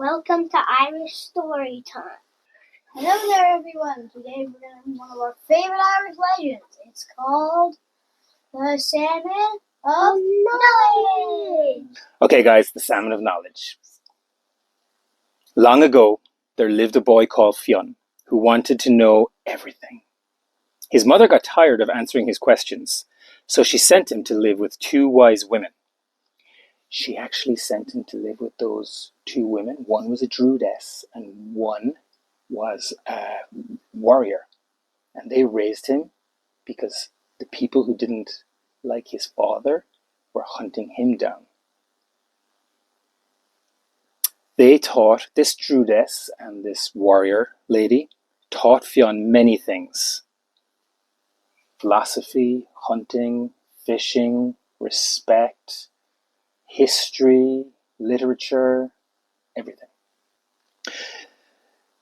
Welcome to Irish Story Time. Hello there, everyone. Today we're going to have one of our favorite Irish legends. It's called the Salmon of Knowledge. Okay, guys, the Salmon of Knowledge. Long ago, there lived a boy called Fionn who wanted to know everything. His mother got tired of answering his questions, so she sent him to live with two wise women. She actually sent him to live with those two women. One was a druidess and one was a warrior. And they raised him because the people who didn't like his father were hunting him down. They taught, this druidess and this warrior lady taught Fionn many things. Philosophy, hunting, fishing, respect, history, literature, everything.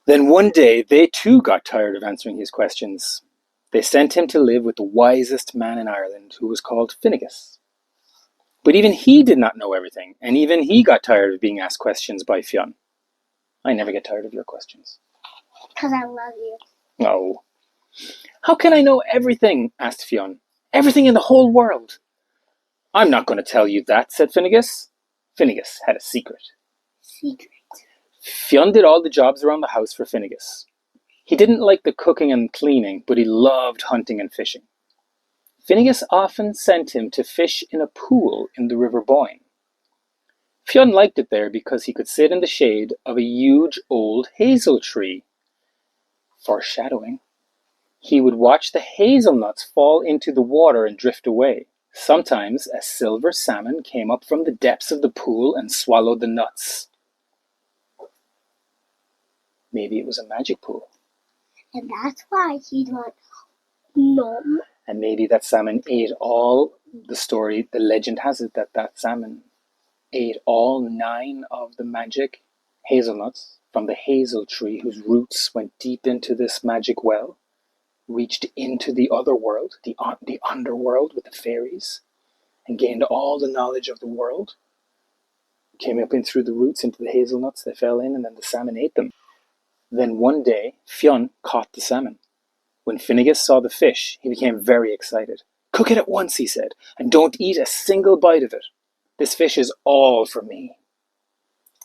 Then one day, they too got tired of answering his questions. They sent him to live with the wisest man in Ireland, who was called Finegas. But even he did not know everything, and even he got tired of being asked questions by Fionn. I never get tired of your questions. Because I love you. Oh. How can I know everything? Asked Fionn. Everything in the whole world. I'm not going to tell you that, said Finegas. Finegas had a secret. Secret. Fionn did all the jobs around the house for Finegas. He didn't like the cooking and cleaning, but he loved hunting and fishing. Finegas often sent him to fish in a pool in the River Boyne. Fionn liked it there because he could sit in the shade of a huge old hazel tree. Foreshadowing. He would watch the hazelnuts fall into the water and drift away. Sometimes a silver salmon came up from the depths of the pool and swallowed the nuts. Maybe it was a magic pool. And that's why he's like, numb. And maybe that salmon ate all, the legend has it that salmon ate all 9 of the magic hazelnuts from the hazel tree, whose roots went deep into this magic well, reached into the other world, the underworld with the fairies, and gained all the knowledge of the world. Came up in through the roots into the hazelnuts, they fell in, and then the salmon ate them. Then one day, Fionn caught the salmon. When Finegas saw the fish, he became very excited. Cook it at once, he said, and don't eat a single bite of it. This fish is all for me.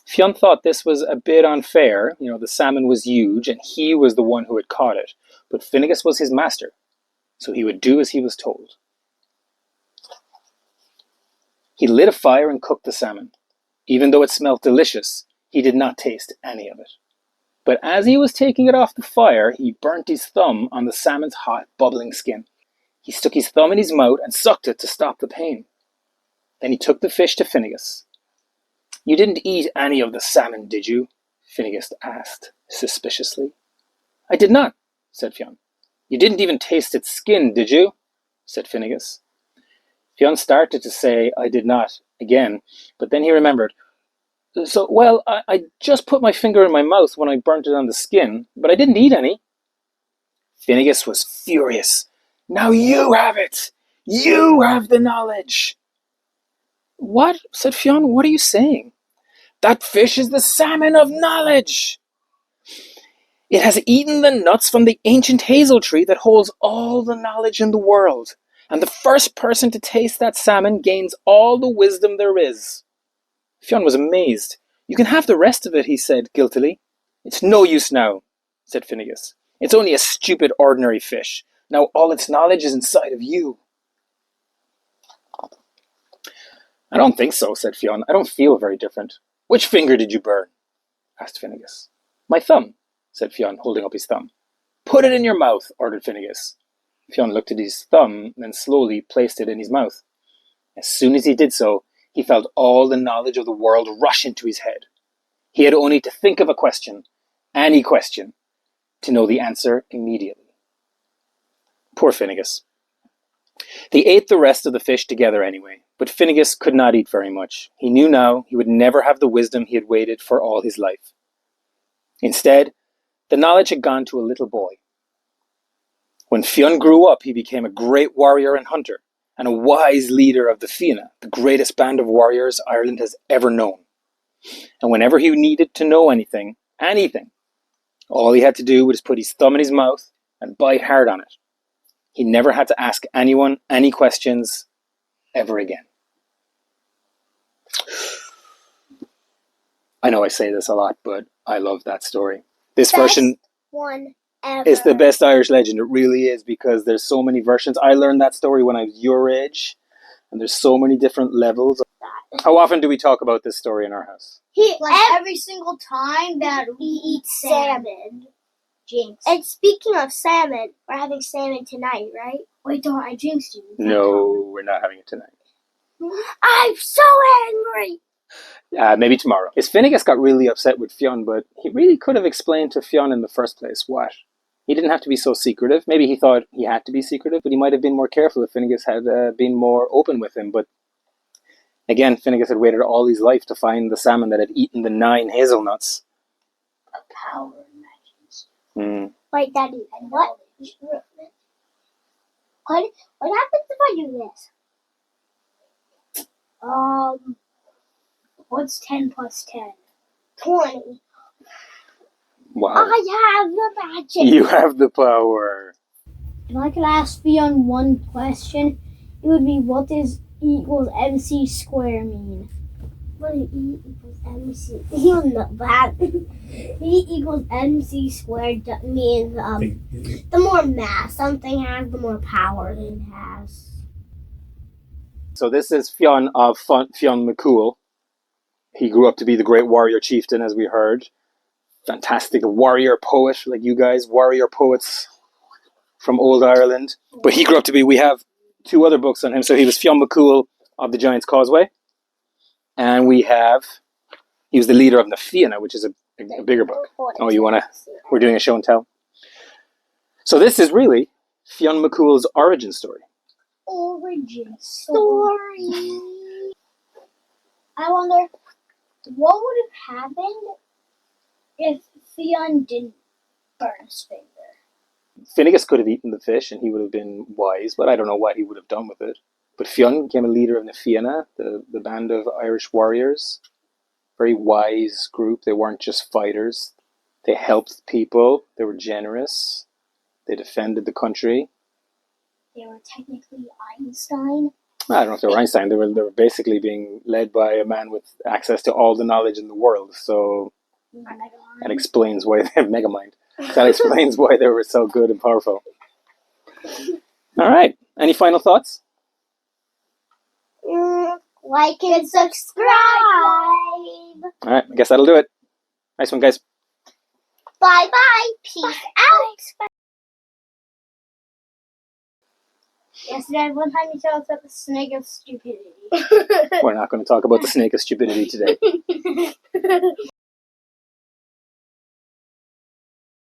Fionn thought this was a bit unfair. The salmon was huge, and he was the one who had caught it. But Finegas was his master, so he would do as he was told. He lit a fire and cooked the salmon. Even though it smelt delicious, he did not taste any of it. But as he was taking it off the fire, he burnt his thumb on the salmon's hot, bubbling skin. He stuck his thumb in his mouth and sucked it to stop the pain. Then he took the fish to Finegas. You didn't eat any of the salmon, did you? Finegas asked, suspiciously. I did not, said Fionn. You didn't even taste its skin, did you? Said Finegas. Fionn started to say, I did not, again, but then he remembered. I just put my finger in my mouth when I burnt it on the skin, but I didn't eat any. Finegas was furious. Now you have it! You have the knowledge! What? Said Fionn. What are you saying? That fish is the Salmon of Knowledge! It has eaten the nuts from the ancient hazel tree that holds all the knowledge in the world, and the first person to taste that salmon gains all the wisdom there is. Fionn was amazed. You can have the rest of it, he said guiltily. It's no use now, said Finegas. It's only a stupid, ordinary fish. Now all its knowledge is inside of you. I don't think so, said Fionn. I don't feel very different. Which finger did you burn? Asked Finegas. My thumb, said Fionn, holding up his thumb. Put it in your mouth, ordered Finegas. Fionn looked at his thumb, then slowly placed it in his mouth. As soon as he did so, he felt all the knowledge of the world rush into his head. He had only to think of a question, any question, to know the answer immediately. Poor Finegas. They ate the rest of the fish together anyway, but Finegas could not eat very much. He knew now he would never have the wisdom he had waited for all his life. Instead, the knowledge had gone to a little boy. When Fionn grew up, he became a great warrior and hunter, and a wise leader of the Fianna, the greatest band of warriors Ireland has ever known. And whenever he needed to know anything, all he had to do was put his thumb in his mouth and bite hard on it. He never had to ask anyone any questions ever again. I know I say this a lot, but I love that story. This version one ever. is the best Irish legend. It really is, because there's so many versions. I learned that story when I was your age, and there's so many different levels. How often do we talk about this story in our house? Every single time that we eat salmon. Jinx. And speaking of salmon, we're having salmon tonight, right? Wait, don't I jinxed you? No, we're not having it tonight. I'm so angry. Maybe tomorrow. His Finegas got really upset with Fionn, but he really could have explained to Fionn in the first place what. He didn't have to be so secretive. Maybe he thought he had to be secretive, but he might have been more careful if Finegas had been more open with him. But again, Finegas had waited all his life to find the salmon that had eaten the 9 hazelnuts. A power imagines. Wait, Daddy, what happens if I do this? What's 10 plus 10? 20. Wow. I have the magic. You have the power. If I could ask Fionn one question, it would be, what does E equals MC square mean? What do E equals MC? He will know that. E equals MC squared means the more mass something has, the more power it has. So this is Fionn of Fionn McCool. He grew up to be the great warrior chieftain, as we heard. Fantastic warrior poet, like you guys, warrior poets from old Ireland. But he grew up to be, we have 2 other books on him. So he was Fionn McCool of the Giant's Causeway. And he was the leader of Na Fianna, which is a bigger book. Oh, we're doing a show and tell. So this is really Fionn McCool's origin story. Origin story. I wonder, what would have happened if Fionn didn't burn his finger? Finegas could have eaten the fish and he would have been wise, but I don't know what he would have done with it. But Fionn became a leader of Na Fianna, the band of Irish warriors. Very wise group. They weren't just fighters. They helped people. They were generous. They defended the country. They were technically Einstein. I don't know if they were Einstein. They were basically being led by a man with access to all the knowledge in the world. So that explains why they have Megamind. That explains why they were so good and powerful. All right. Any final thoughts? Like and subscribe. All right. I guess that'll do it. Nice one, guys. Bye-bye. Peace out. Yesterday, one time you told us about the snake of stupidity. We're not going to talk about the snake of stupidity today.